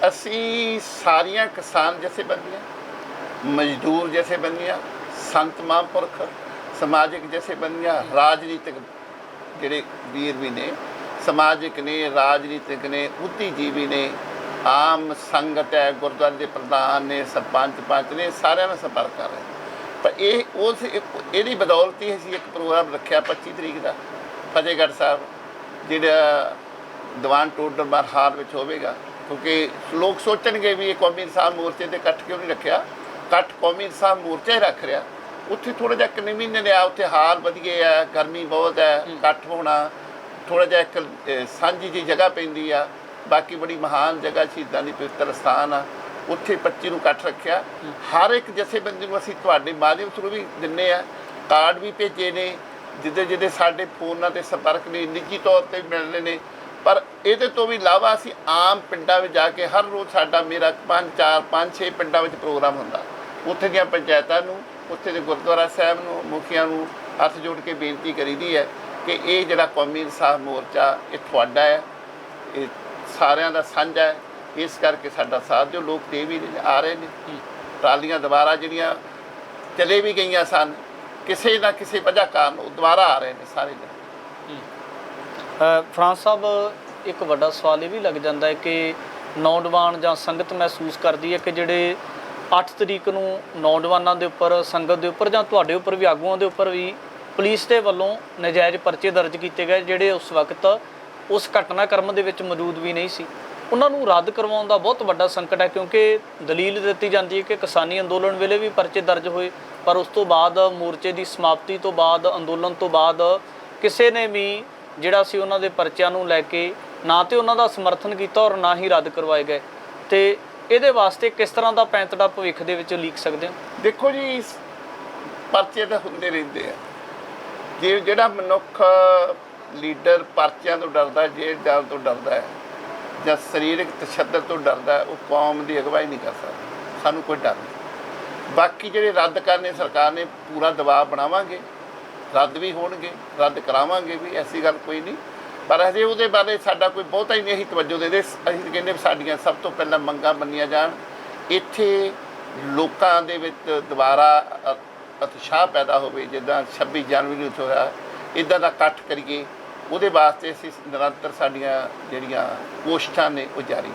ਅਸੀਂ ਸਾਰੀਆਂ ਕਿਸਾਨ ਜਥੇਬੰਦੀਆਂ, ਮਜ਼ਦੂਰ ਜਥੇਬੰਦੀਆਂ, ਸੰਤ ਮਹਾਂਪੁਰਖ, ਸਮਾਜਿਕ ਜਥੇਬੰਦੀਆਂ, ਰਾਜਨੀਤਿਕ ਜਿਹੜੇ ਵੀਰ ਵੀ ਨੇ, ਸਮਾਜਿਕ ਨੇ, ਰਾਜਨੀਤਿਕ ਨੇ, ਬੁੱਧੀਜੀਵੀ ਨੇ, ਆਮ ਸੰਗਤ ਹੈ, ਗੁਰਦੁਆਰੇ ਦੇ ਪ੍ਰਧਾਨ ਨੇ, ਸਰਪੰਚ ਪੰਚ ਨੇ, ਸਾਰਿਆਂ ਨਾਲ ਸੰਪਰਕ ਕਰ ਰਹੇ। ਪਰ ਇਹਦੀ ਬਦੌਲਤ ਹੀ ਅਸੀਂ ਇੱਕ ਪ੍ਰੋਗਰਾਮ ਰੱਖਿਆ 25 ਤਰੀਕ ਦਾ ਫਤਿਹਗੜ੍ਹ ਸਾਹਿਬ, ਜਿਹੜਾ ਦੀਵਾਨ ਟੋਡਰ ਹਾਲ ਵਿੱਚ ਹੋਵੇਗਾ। ਕਿਉਂਕਿ ਲੋਕ ਸੋਚਣਗੇ ਵੀ ਇਹ ਕੌਮੀ ਇਨਸਾਫ ਮੋਰਚੇ ਤੇ ਇਕੱਠ ਕਿਉਂ ਨਹੀਂ ਰੱਖਿਆ, ਇਕੱਠ ਕੌਮੀ ਇਨਸਾਫ ਮੋਰਚਾ ਹੀ ਰੱਖ ਰਿਹਾ। ਉੱਥੇ ਥੋੜ੍ਹਾ ਜਿਹਾ ਕਿੰਨੇ ਮਹੀਨੇ ਨੇ ਆ, ਉੱਥੇ ਹਾਲ ਵਧੀਆ ਹੈ, ਗਰਮੀ ਬਹੁਤ ਹੈ, ਇਕੱਠ ਹੋਣਾ ਥੋੜ੍ਹਾ ਜਿਹਾ ਇੱਕ ਸਾਂਝੀ ਜਿਹੀ ਜਗ੍ਹਾ ਪੈਂਦੀ ਆ। ਬਾਕੀ ਬੜੀ ਮਹਾਨ ਜਗ੍ਹਾ, ਸ਼ਹੀਦਾਂ ਦੀ ਪਵਿੱਤਰ ਸਥਾਨ ਆ, ਉੱਥੇ 25 ਨੂੰ ਇਕੱਠ ਰੱਖਿਆ। ਹਰ ਇੱਕ ਜਥੇਬੰਦੀ ਨੂੰ ਅਸੀਂ ਤੁਹਾਡੇ ਮਾਧਿਅਮ ਥਰੂ ਵੀ ਦਿੰਦੇ ਆ, ਕਾਰਡ ਵੀ ਭੇਜੇ ਨੇ, ਜਿਹਦੇ ਸਾਡੇ ਫੋਨਾਂ 'ਤੇ ਸੰਪਰਕ ਨੇ, ਨਿੱਜੀ ਤੌਰ 'ਤੇ ਵੀ ਮਿਲਦੇ ਨੇ। ਪਰ ਇਹਦੇ ਤੋਂ ਵੀ ਇਲਾਵਾ ਅਸੀਂ ਆਮ ਪਿੰਡਾਂ ਵਿੱਚ ਜਾ ਕੇ ਹਰ ਰੋਜ਼ ਮੇਰਾ 5-6 ਪਿੰਡਾਂ ਵਿੱਚ ਪ੍ਰੋਗਰਾਮ ਹੁੰਦਾ। ਉੱਥੇ ਦੀਆਂ ਪੰਚਾਇਤਾਂ ਨੂੰ, ਉੱਥੇ ਦੇ ਗੁਰਦੁਆਰਾ ਸਾਹਿਬ ਨੂੰ, ਮੁਖੀਆਂ ਨੂੰ ਹੱਥ ਜੋੜ ਕੇ ਬੇਨਤੀ ਕਰੀਦੀ ਹੈ ਕਿ ਇਹ ਜਿਹੜਾ ਕੌਮੀ ਇਨਸਾਫ ਮੋਰਚਾ ਇਹ ਤੁਹਾਡਾ ਹੈ, ਇਹ ਸਾਰਿਆਂ ਦਾ ਸਾਂਝਾ ਹੈ, ਇਸ ਕਰਕੇ ਸਾਡਾ ਸਾਥ ਦਿਓ। ਲੋਕ ਦੇ ਵੀ ਆ ਰਹੇ ਨੇ, ਟਰਾਲੀਆਂ ਦੁਬਾਰਾ ਜਿਹੜੀਆਂ ਚਲੇ ਵੀ ਗਈਆਂ ਸਨ, ਕਿਸੇ ਨਾ ਕਿਸੇ ਵਜ੍ਹਾ ਕਾਰਨ ਉਹ ਦੁਬਾਰਾ ਆ ਰਹੇ ਨੇ ਸਾਰੇ ਜਣੇ। ਫਰਾਂਸ ਸਾਹਿਬ, ਇੱਕ ਵੱਡਾ ਸਵਾਲ ਇਹ ਵੀ ਲੱਗ ਜਾਂਦਾ ਹੈ ਕਿ ਨੌਜਵਾਨ ਜਾਂ ਸੰਗਤ ਮਹਿਸੂਸ ਕਰਦੀ ਹੈ ਕਿ ਜਿਹੜੇ 8 ਤਰੀਕ ਨੂੰ ਨੌਜਵਾਨਾਂ ਦੇ ਉੱਪਰ, ਸੰਗਤ ਦੇ ਉੱਪਰ ਜਾਂ ਤੁਹਾਡੇ ਉੱਪਰ ਵੀ, ਆਗੂਆਂ ਦੇ ਉੱਪਰ ਵੀ ਪੁਲਿਸ ਦੇ ਵੱਲੋਂ ਨਜਾਇਜ਼ ਪਰਚੇ ਦਰਜ ਕੀਤੇ ਗਏ, ਜਿਹੜੇ ਉਸ ਵਕਤ ਉਸ ਘਟਨਾਕ੍ਰਮ ਦੇ ਵਿੱਚ ਮੌਜੂਦ ਵੀ ਨਹੀਂ ਸੀ, ਉਹਨਾਂ ਨੂੰ ਰੱਦ ਕਰਵਾਉਣ ਦਾ ਬਹੁਤ ਵੱਡਾ ਸੰਕਟ ਹੈ। ਕਿਉਂਕਿ ਦਲੀਲ ਦਿੱਤੀ ਜਾਂਦੀ ਹੈ ਕਿ ਕਿਸਾਨੀ ਅੰਦੋਲਨ ਵੇਲੇ ਵੀ ਪਰਚੇ ਦਰਜ ਹੋਏ, ਪਰ ਉਸ ਤੋਂ ਬਾਅਦ ਮੋਰਚੇ ਦੀ ਸਮਾਪਤੀ ਤੋਂ ਬਾਅਦ, ਅੰਦੋਲਨ ਤੋਂ ਬਾਅਦ ਕਿਸੇ ਨੇ ਵੀ ਜਿਹੜਾ ਸੀ ਉਹਨਾਂ ਦੇ ਪਰਚਿਆਂ ਨੂੰ ਲੈ ਕੇ ਨਾ ਤੇ ਉਹਨਾਂ ਦਾ ਸਮਰਥਨ ਕੀਤਾ ਔਰ ਨਾ ਹੀ ਰੱਦ ਕਰਵਾਏ ਗਏ। ਤੇ ਇਹਦੇ ਵਾਸਤੇ ਕਿਸ ਤਰ੍ਹਾਂ ਦਾ ਪੈਂਤੜਾ ਭਵਿੱਖ ਦੇ ਵਿੱਚ ਲੀਕ ਸਕਦੇ ਹੋ? ਦੇਖੋ ਜੀ, ਪਰਚੇ ਤਾਂ ਹੁੰਦੇ ਰਹਿੰਦੇ ਆ। ਜੇ ਜਿਹੜਾ ਮਨੁੱਖ ਲੀਡਰ ਪਰਚਿਆਂ ਤੋਂ ਡਰਦਾ, ਜੇਲ੍ਹ ਜਾਣ ਤੋਂ ਡਰਦਾ ਹੈ ਜਾਂ ਸਰੀਰਕ ਤਸ਼ੱਦਦ ਤੋਂ ਡਰਦਾ, ਉਹ ਕੌਮ ਦੀ ਅਗਵਾਈ ਨਹੀਂ ਕਰ ਸਕਦਾ। ਸਾਨੂੰ ਕੋਈ ਡਰ ਨਹੀਂ। ਬਾਕੀ ਜਿਹੜੇ ਰੱਦ ਕਰਨੇ, ਸਰਕਾਰ ਨੇ ਪੂਰਾ ਦਬਾਅ ਬਣਾਵਾਂਗੇ, ਰੱਦ ਵੀ ਹੋਣਗੇ, ਰੱਦ ਕਰਾਵਾਂਗੇ ਵੀ, ਐਸੀ ਗੱਲ ਕੋਈ ਨਹੀਂ। ਪਰ ਹਜੇ ਉਹਦੇ ਬਾਰੇ ਸਾਡਾ ਕੋਈ ਬਹੁਤਾ ਹੀ ਨਹੀਂ ਅਸੀਂ ਤਵੱਜੋ ਦੇ। ਅਸੀਂ ਕਹਿੰਦੇ ਸਾਡੀਆਂ ਸਭ ਤੋਂ ਪਹਿਲਾਂ ਮੰਗਾਂ ਮੰਨੀਆਂ ਜਾਣ, ਇੱਥੇ ਲੋਕਾਂ ਦੇ ਵਿੱਚ ਦੁਬਾਰਾ ਉਤਸ਼ਾਹ ਪੈਦਾ ਹੋਵੇ, ਜਿੱਦਾਂ 26 ਜਨਵਰੀ ਨੂੰ ਹੋਇਆ, ਇੱਦਾਂ ਦਾ ਇਕੱਠ ਕਰੀਏ। ਉਹਦੇ ਵਾਸਤੇ ਅਸੀਂ ਨਿਰੰਤਰ ਸਾਡੀਆਂ ਜਿਹੜੀਆਂ ਕੋਸ਼ਿਸ਼ਾਂ ਨੇ ਉਹ ਜਾਰੀ।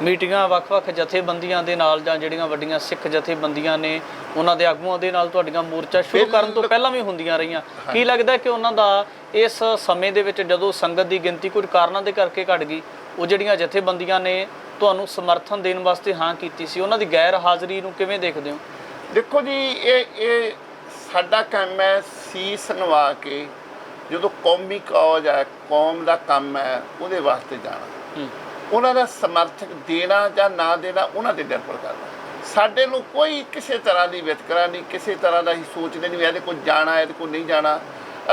ਮੀਟਿੰਗਾਂ ਵੱਖ-ਵੱਖ ਜਥੇਬੰਦੀਆਂ ਦੇ ਨਾਲ ਜਾਂ ਜਿਹੜੀਆਂ ਵੱਡੀਆਂ ਸਿੱਖ ਜਥੇਬੰਦੀਆਂ ਨੇ, ਉਹਨਾਂ ਦੇ ਆਗੂਆਂ ਦੇ ਨਾਲ ਤੁਹਾਡੀਆਂ ਮੋਰਚਾ ਸ਼ੁਰੂ ਕਰਨ ਤੋਂ ਪਹਿਲਾਂ ਵੀ ਹੁੰਦੀਆਂ ਰਹੀਆਂ। ਕੀ ਲੱਗਦਾ ਕਿ ਉਹਨਾਂ ਦਾ ਇਸ ਸਮੇਂ ਦੇ ਵਿੱਚ, ਜਦੋਂ ਸੰਗਤ ਦੀ ਗਿਣਤੀ ਕੁਝ ਕਾਰਨਾਂ ਦੇ ਕਰਕੇ ਘਟ ਗਈ, ਉਹ ਜਿਹੜੀਆਂ ਜਥੇਬੰਦੀਆਂ ਨੇ ਤੁਹਾਨੂੰ ਸਮਰਥਨ ਦੇਣ ਵਾਸਤੇ ਹਾਂ ਕੀਤੀ ਸੀ, ਉਹਨਾਂ ਦੀ ਗੈਰ ਹਾਜ਼ਰੀ ਨੂੰ ਕਿਵੇਂ ਦੇਖਦੇ ਹੋ? ਦੇਖੋ ਜੀ, ਇਹ ਸਾਡਾ ਕੰਮ ਹੈ ਸੀਸ ਨਵਾ ਕੇ, ਜਦੋਂ ਕੌਮੀ ਕਾਜ ਹੈ, ਕੌਮ ਦਾ ਕੰਮ ਹੈ, ਉਹਦੇ ਵਾਸਤੇ ਜਾਣਾ। ਉਹਨਾਂ ਦਾ ਸਮਰਥਕ ਦੇਣਾ ਜਾਂ ਨਾ ਦੇਣਾ ਉਹਨਾਂ 'ਤੇ ਨਿਰਭਰ ਕਰਦਾ। ਸਾਡੇ ਨੂੰ ਕੋਈ ਕਿਸੇ ਤਰ੍ਹਾਂ ਦੀ ਵਿਤਕਰਾ ਨਹੀਂ, ਕਿਸੇ ਤਰ੍ਹਾਂ ਦਾ ਅਸੀਂ ਸੋਚਦੇ ਨਹੀਂ ਵੀ ਇਹਦੇ ਕੋਲ ਜਾਣਾ, ਇਹਦੇ ਕੋਲ ਨਹੀਂ ਜਾਣਾ।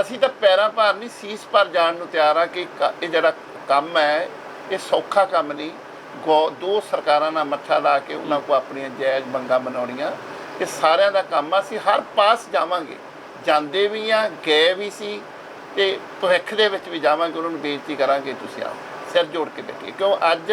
ਅਸੀਂ ਤਾਂ ਪੈਰਾਂ ਭਾਰ ਨਹੀਂ, ਸੀਸ ਭਾਰ ਜਾਣ ਨੂੰ ਤਿਆਰ ਹਾਂ ਕਿ ਇਹ ਜਿਹੜਾ ਕੰਮ ਹੈ ਇਹ ਸੌਖਾ ਕੰਮ ਨਹੀਂ। ਦੋ ਸਰਕਾਰਾਂ ਨਾਲ ਮੱਥਾ ਲਾ ਕੇ ਉਹਨਾਂ ਕੋਲ ਆਪਣੀਆਂ ਜਾਇਜ਼ ਮੰਗਾਂ ਬਣਾਉਣੀਆਂ, ਇਹ ਸਾਰਿਆਂ ਦਾ ਕੰਮ ਆ। ਅਸੀਂ ਹਰ ਪਾਸ ਜਾਵਾਂਗੇ, ਜਾਂਦੇ ਵੀ ਆ, ਗਏ ਵੀ ਸੀ, ਤੇ ਭਵਿੱਖ ਦੇ ਵਿੱਚ ਵੀ ਜਾਵਾਂਗੇ, ਉਹਨਾਂ ਨੂੰ ਬੇਨਤੀ ਕਰਾਂਗੇ ਤੁਸੀਂ ਆਓ ਸਿਰ ਜੋੜ ਕੇ ਬੈਠੀਏ, ਕਿਉਂ ਅੱਜ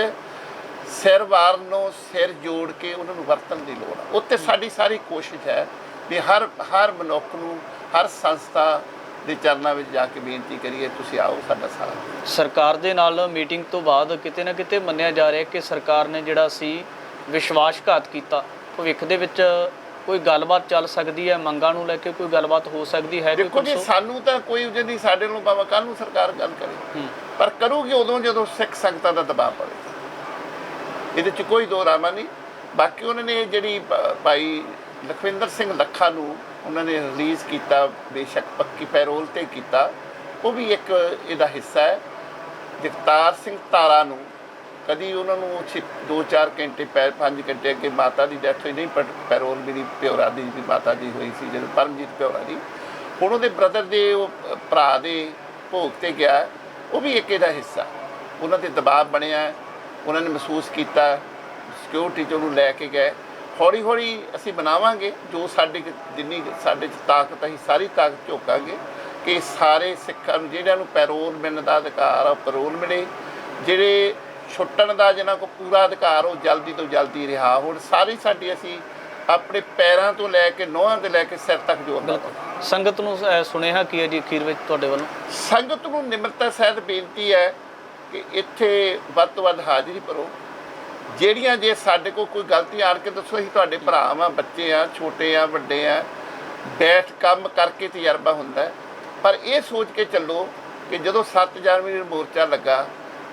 ਸਿਰ ਵਾਰ ਨੂੰ ਸਿਰ ਜੋੜ ਕੇ ਉਹਨਾਂ ਨੂੰ ਵਰਤਣ ਦੀ ਲੋੜ ਆ। ਉੱਤੇ ਸਾਡੀ ਸਾਰੀ ਕੋਸ਼ਿਸ਼ ਹੈ ਵੀ ਹਰ ਮਨੁੱਖ ਨੂੰ, ਹਰ ਸੰਸਥਾ ਦੇ ਚਰਨਾਂ ਵਿੱਚ ਜਾ ਕੇ ਬੇਨਤੀ ਕਰੀਏ ਤੁਸੀਂ ਆਓ ਸਾਡਾ ਸਾਥ। ਸਰਕਾਰ ਦੇ ਨਾਲ ਮੀਟਿੰਗ ਤੋਂ ਬਾਅਦ ਕਿਤੇ ਨਾ ਕਿਤੇ ਮੰਨਿਆ ਜਾ ਰਿਹਾ ਕਿ ਸਰਕਾਰ ਨੇ ਜਿਹੜਾ ਸੀ ਵਿਸ਼ਵਾਸਘਾਤ ਕੀਤਾ, ਭਵਿੱਖ ਦੇ ਵਿੱਚ ਕੋਈ ਗੱਲਬਾਤ ਚੱਲ ਸਕਦੀ ਹੈ, ਮੰਗਾਂ ਨੂੰ ਲੈ ਕੇ ਕੋਈ ਗੱਲਬਾਤ ਹੋ ਸਕਦੀ ਹੈ? ਦੇਖੋ ਜੀ, ਸਾਨੂੰ ਤਾਂ ਕੋਈ ਜਿਹਦੀ ਸਾਡੇ ਨੂੰ ਭਾਵੇਂ ਕੱਲ੍ਹ ਨੂੰ ਸਰਕਾਰ ਗੱਲ ਕਰੇ, ਪਰ ਕਰੂਗੀ ਉਦੋਂ ਜਦੋਂ ਸਿੱਖ ਸੰਗਤਾਂ ਦਾ ਦਬਾਅ ਪਵੇਗਾ, ਇਹਦੇ 'ਚ ਕੋਈ ਦੋ ਰਾਮਾ ਨਹੀਂ। ਬਾਕੀ ਉਹਨਾਂ ਨੇ ਜਿਹੜੀ ਭਾਈ ਲਖਵਿੰਦਰ ਸਿੰਘ ਲੱਖਾ ਨੂੰ ਉਹਨਾਂ ਨੇ ਰਿਲੀਜ਼ ਕੀਤਾ, ਬੇਸ਼ੱਕ ਪੱਕੀ ਪੈਰੋਲ 'ਤੇ ਕੀਤਾ, ਉਹ ਵੀ ਇੱਕ ਇਹਦਾ ਹਿੱਸਾ ਹੈ। ਜਗਤਾਰ ਸਿੰਘ ਤਾਰਾ ਨੂੰ ਕਦੀ ਉਹਨਾਂ ਨੂੰ 2-4 ਘੰਟੇ 5 ਘੰਟੇ ਅੱਗੇ ਮਾਤਾ ਦੀ ਡੈਥ ਹੋਈ, ਨਹੀਂ ਪੈਰੋਲ ਮੇਰੀ ਪਿਓਰਾ ਦੀ ਵੀ ਮਾਤਾ ਦੀ ਹੋਈ ਸੀ ਜਦੋਂ ਪਰਮਜੀਤ ਪਿਓਰਾ ਦੀ, ਹੁਣ ਉਹਦੇ ਬ੍ਰਦਰ ਦੇ ਉਹ ਭਰਾ ਦੇ ਭੋਗ 'ਤੇ ਗਿਆ, ਉਹ ਵੀ ਇੱਕ ਇਹਦਾ ਹਿੱਸਾ। ਉਹਨਾਂ 'ਤੇ ਦਬਾਅ ਬਣਿਆ, ਉਹਨਾਂ ਨੇ ਮਹਿਸੂਸ ਕੀਤਾ, ਸਿਕਿਉਰਿਟੀ 'ਚ ਉਹਨੂੰ ਲੈ ਕੇ ਗਏ। ਹੌਲੀ ਹੌਲੀ ਅਸੀਂ ਬਣਾਵਾਂਗੇ ਜੋ ਜਿੰਨੀ ਸਾਡੇ 'ਚ ਤਾਕਤ, ਅਸੀਂ ਸਾਰੀ ਤਾਕਤ ਝੋਕਾਂਗੇ ਕਿ ਸਾਰੇ ਸਿੱਖਾਂ ਨੂੰ ਜਿਹੜਿਆਂ ਨੂੰ ਪੈਰੋਲ ਮਿਲਣ ਦਾ ਅਧਿਕਾਰ ਆ ਪੈਰੋਲ ਮਿਲੇ, ਜਿਹੜੇ ਛੁੱਟਣ ਦਾ ਜਿਹਨਾਂ ਕੋਲ ਪੂਰਾ ਅਧਿਕਾਰ ਉਹ ਜਲਦੀ ਤੋਂ ਜਲਦੀ ਰਿਹਾ ਹੋਣ। ਸਾਰੀ ਸਾਡੀ ਅਸੀਂ ਆਪਣੇ ਪੈਰਾਂ ਤੋਂ ਲੈ ਕੇ ਨੋਹਾਂ ਤੋਂ ਲੈ ਕੇ ਸਿਰ ਤੱਕ ਜੋੜਨਾ। ਸੰਗਤ ਨੂੰ ਸੁਨੇਹਾ ਕੀ ਹੈ ਜੀ ਅਖੀਰ ਵਿੱਚ ਤੁਹਾਡੇ ਵੱਲੋਂ? ਸੰਗਤ ਨੂੰ ਨਿਮਰਤਾ ਸਹਿਤ ਬੇਨਤੀ ਹੈ ਕਿ ਇੱਥੇ ਵੱਧ ਤੋਂ ਵੱਧ ਹਾਜ਼ਰੀ ਭਰੋ। ਜਿਹੜੀਆਂ ਜੇ ਸਾਡੇ ਕੋਲ ਕੋਈ ਗਲਤੀ ਆਣ ਕੇ ਦੱਸੋ, ਅਸੀਂ ਤੁਹਾਡੇ ਭਰਾ ਵਾਂ, ਬੱਚੇ ਆ, ਛੋਟੇ ਆ, ਵੱਡੇ ਆ, ਬੈਠ ਕੰਮ ਕਰਕੇ ਤਜਰਬਾ ਹੁੰਦਾ। ਪਰ ਇਹ ਸੋਚ ਕੇ ਚੱਲੋ ਕਿ ਜਦੋਂ 7 ਜਨਵਰੀ ਨੂੰ ਮੋਰਚਾ ਲੱਗਾ,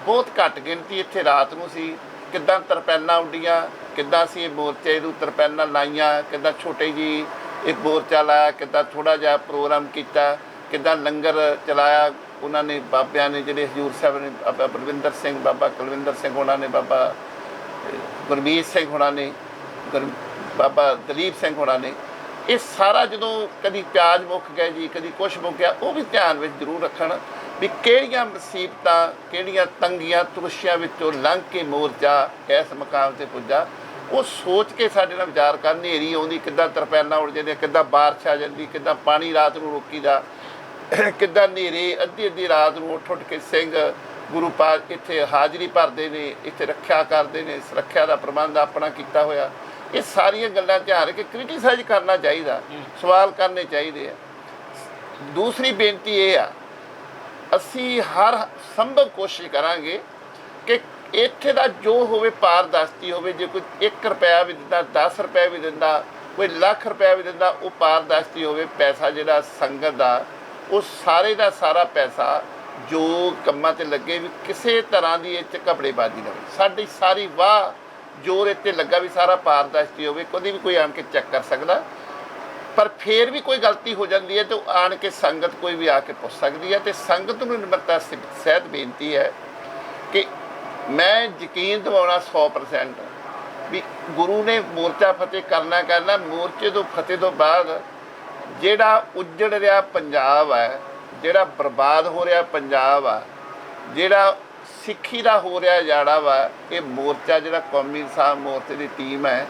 ਬਹੁਤ ਘੱਟ ਗਿਣਤੀ ਇੱਥੇ ਰਾਤ ਨੂੰ ਸੀ, ਕਿੱਦਾਂ ਤਰਪੈਲਾਂ ਉੱਡੀਆਂ, ਕਿੱਦਾਂ ਅਸੀਂ ਇਹ ਮੋਰਚੇ ਨੂੰ ਤਰਪੈਲਾਂ ਲਾਈਆਂ, ਕਿੱਦਾਂ ਛੋਟੇ ਜੀ ਇੱਕ ਮੋਰਚਾ ਲਾਇਆ, ਕਿੱਦਾਂ ਥੋੜ੍ਹਾ ਜਿਹਾ ਪ੍ਰੋਗਰਾਮ ਕੀਤਾ, ਕਿੱਦਾਂ ਲੰਗਰ ਚਲਾਇਆ ਉਹਨਾਂ ਨੇ, ਬਾਬਿਆਂ ਨੇ ਜਿਹੜੇ ਹਜ਼ੂਰ ਸਾਹਿਬ ਨੇ, ਬਾਬਾ ਬਲਵਿੰਦਰ ਸਿੰਘ, ਬਾਬਾ ਕੁਲਵਿੰਦਰ ਸਿੰਘ ਹੋਣਾ ਨੇ, ਬਾਬਾ ਗੁਰਮੀਤ ਸਿੰਘ ਹੋਣਾ ਨੇ, ਬਾਬਾ ਦਲੀਪ ਸਿੰਘ ਹੋਣਾ ਨੇ। ਇਹ ਸਾਰਾ ਜਦੋਂ ਕਦੀ ਪਿਆਜ਼ ਮੁੱਕ ਗਏ ਜੀ, ਕਦੀ ਕੁਛ ਮੁੱਕ ਗਿਆ, ਉਹ ਵੀ ਧਿਆਨ ਵਿੱਚ ਜ਼ਰੂਰ ਰੱਖਣ ਵੀ ਕਿਹੜੀਆਂ ਮੁਸੀਬਤਾਂ, ਕਿਹੜੀਆਂ ਤੰਗੀਆਂ ਤੁਰਸ਼ੀਆਂ ਵਿੱਚੋਂ ਲੰਘ ਕੇ ਮੋਰਚਾ ਇਸ ਮੁਕਾਮ 'ਤੇ ਪੁੱਜਾ। ਉਹ ਸੋਚ ਕੇ ਸਾਡੇ ਨਾਲ ਵਿਚਾਰ ਕਰ, ਹਨੇਰੀ ਆਉਂਦੀ ਕਿੱਦਾਂ ਤਰਪੈਲਾਂ ਉੱਡ ਜਾਂਦੀਆਂ, ਕਿੱਦਾਂ ਬਾਰਿਸ਼ ਆ ਜਾਂਦੀ, ਕਿੱਦਾਂ ਪਾਣੀ ਰਾਤ ਨੂੰ ਰੋਕੀਦਾ, ਕਿੱਦਾਂ ਹਨੇਰੇ ਅੱਧੀ ਰਾਤ ਨੂੰ ਉੱਠ ਕੇ ਸਿੰਘ ਗੁਰੂ ਪਾਕ ਇੱਥੇ ਹਾਜ਼ਰੀ ਭਰਦੇ ਨੇ, ਇੱਥੇ ਰੱਖਿਆ ਕਰਦੇ ਨੇ, ਸੁਰੱਖਿਆ ਦਾ ਪ੍ਰਬੰਧ ਆਪਣਾ ਕੀਤਾ ਹੋਇਆ। ਇਹ ਸਾਰੀਆਂ ਗੱਲਾਂ ਧਿਆਨ ਰੱਖ ਕੇ ਕ੍ਰਿਟੀਸਾਈਜ਼ ਕਰਨਾ ਚਾਹੀਦਾ, ਸਵਾਲ ਕਰਨੇ ਚਾਹੀਦੇ ਆ। ਦੂਸਰੀ ਬੇਨਤੀ ਇਹ ਆ, ਅਸੀਂ ਹਰ ਸੰਭਵ ਕੋਸ਼ਿਸ਼ ਕਰਾਂਗੇ ਕਿ ਇੱਥੇ ਦਾ ਜੋ ਹੋਵੇ ਪਾਰਦਰਸ਼ਤੀ ਹੋਵੇ। ਜੇ ਕੋਈ 1 ਰੁਪਇਆ ਵੀ ਦਿੰਦਾ, 10 ਰੁਪਏ ਵੀ ਦਿੰਦਾ, ਕੋਈ ਲੱਖ ਰੁਪਇਆ ਵੀ ਦਿੰਦਾ, ਉਹ ਪਾਰਦਰਸ਼ਤੀ ਹੋਵੇ। ਪੈਸਾ ਜਿਹੜਾ ਸੰਗਤ ਦਾ, ਉਹ ਸਾਰੇ ਦਾ ਸਾਰਾ ਪੈਸਾ ਜੋ ਕੰਮਾਂ 'ਤੇ ਲੱਗੇ, ਵੀ ਕਿਸੇ ਤਰ੍ਹਾਂ ਦੀ ਇਹ 'ਚ ਘਪੜੇਬਾਜ਼ੀ ਨਾ ਹੋਵੇ। ਸਾਡੀ ਸਾਰੀ ਵਾਹ ਜ਼ੋਰ ਇੱਥੇ ਲੱਗਾ ਵੀ ਸਾਰਾ ਪਾਰਦਰਸ਼ਤੀ ਹੋਵੇ, ਕਦੀ ਵੀ ਕੋਈ ਆਣ ਕੇ ਚੈੱਕ ਕਰ ਸਕਦਾ। ਪਰ ਫਿਰ ਵੀ ਕੋਈ ਗਲਤੀ ਹੋ ਜਾਂਦੀ ਹੈ ਤਾਂ ਆਣ ਕੇ ਸੰਗਤ ਕੋਈ ਵੀ ਆ ਕੇ ਪੁੱਛ ਸਕਦੀ ਹੈ। ਅਤੇ ਸੰਗਤ ਨੂੰ ਨਿਮਰਤਾ ਸਹਿਤ ਬੇਨਤੀ ਹੈ ਕਿ ਮੈਂ ਯਕੀਨ ਦਿਵਾਉਣਾ 100% ਵੀ ਗੁਰੂ ਨੇ ਮੋਰਚਾ ਫਤਿਹ ਕਰਨਾ। ਮੋਰਚੇ ਤੋਂ ਫਤਿਹ ਤੋਂ ਬਾਅਦ ਜਿਹੜਾ ਉੱਜੜ ਰਿਹਾ ਪੰਜਾਬ ਹੈ, ਜਿਹੜਾ ਬਰਬਾਦ ਹੋ ਰਿਹਾ ਪੰਜਾਬ ਆ, ਜਿਹੜਾ ਸਿੱਖੀ ਦਾ ਹੋ ਰਿਹਾ ਜਾੜਾ ਵਾ, ਇਹ ਮੋਰਚਾ ਜਿਹੜਾ ਕੌਮੀ ਇਨਸਾਫ ਮੋਰਚੇ ਦੀ ਟੀਮ ਹੈ,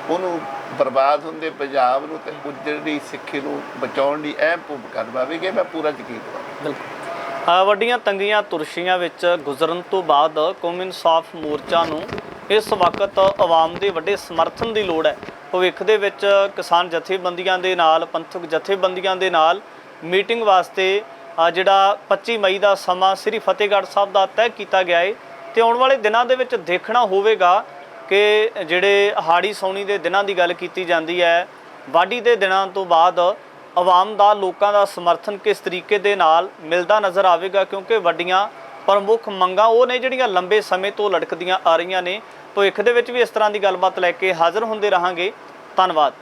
ਉਹਨੂੰ ਬਰਬਾਦ ਹੁੰਦੇ ਪੰਜਾਬ ਨੂੰ ਤੇ ਉੱਜੜਦੀ ਸਿੱਖੀ ਨੂੰ ਬਚਾਉਣ ਦੀ ਅਹਿਮ ਭੂਮਿਕਾ ਨਿਭਾਵੇਗੀ। ਮੈਂ ਪੂਰਾ ਯਕੀਨ ਦਿਵਾਉਂਦਾ। ਬਿਲਕੁਲ। ਵੱਡੀਆਂ ਤੰਗੀਆਂ ਤੁਰਸ਼ੀਆਂ ਵਿੱਚ ਗੁਜ਼ਰਨ ਤੋਂ ਬਾਅਦ ਕੌਮੀ ਇਨਸਾਫ ਮੋਰਚਾ ਨੂੰ ਇਸ ਵਕਤ ਆਵਾਮ ਦੇ ਵੱਡੇ ਸਮਰਥਨ ਦੀ ਲੋੜ ਹੈ। ਭਵਿੱਖ ਦੇ ਵਿੱਚ ਕਿਸਾਨ ਜਥੇਬੰਦੀਆਂ ਦੇ ਨਾਲ, ਪੰਥਕ ਜਥੇਬੰਦੀਆਂ ਦੇ ਨਾਲ ਮੀਟਿੰਗ ਵਾਸਤੇ ਜਿਹੜਾ 25 ਮਈ ਦਾ ਸਮਾਂ ਸ੍ਰੀ ਫਤਿਹਗੜ੍ਹ ਸਾਹਿਬ ਦਾ ਤੈਅ ਕੀਤਾ ਗਿਆ ਹੈ। ਅਤੇ ਆਉਣ ਵਾਲੇ ਦਿਨਾਂ ਦੇ ਵਿੱਚ ਦੇਖਣਾ ਹੋਵੇਗਾ ਕਿ ਜਿਹੜੇ ਹਾੜੀ ਸੌਣੀ ਦੇ ਦਿਨਾਂ ਦੀ ਗੱਲ ਕੀਤੀ ਜਾਂਦੀ ਹੈ, ਵਾਢੀ ਦੇ ਦਿਨਾਂ ਤੋਂ ਬਾਅਦ ਆਵਾਮ ਦਾ, ਲੋਕਾਂ ਦਾ ਸਮਰਥਨ ਕਿਸ ਤਰੀਕੇ ਦੇ ਨਾਲ ਮਿਲਦਾ ਨਜ਼ਰ ਆਵੇਗਾ, ਕਿਉਂਕਿ ਵੱਡੀਆਂ ਪ੍ਰਮੁੱਖ ਮੰਗਾਂ ਉਹ ਨੇ ਜਿਹੜੀਆਂ ਲੰਬੇ ਸਮੇਂ ਤੋਂ ਲਟਕਦੀਆਂ ਆ ਰਹੀਆਂ ਨੇ। ਭਵਿੱਖ ਦੇ ਵਿੱਚ ਵੀ ਇਸ ਤਰ੍ਹਾਂ ਦੀ ਗੱਲਬਾਤ ਲੈ ਕੇ ਹਾਜ਼ਰ ਹੁੰਦੇ ਰਹਾਂਗੇ। ਧੰਨਵਾਦ।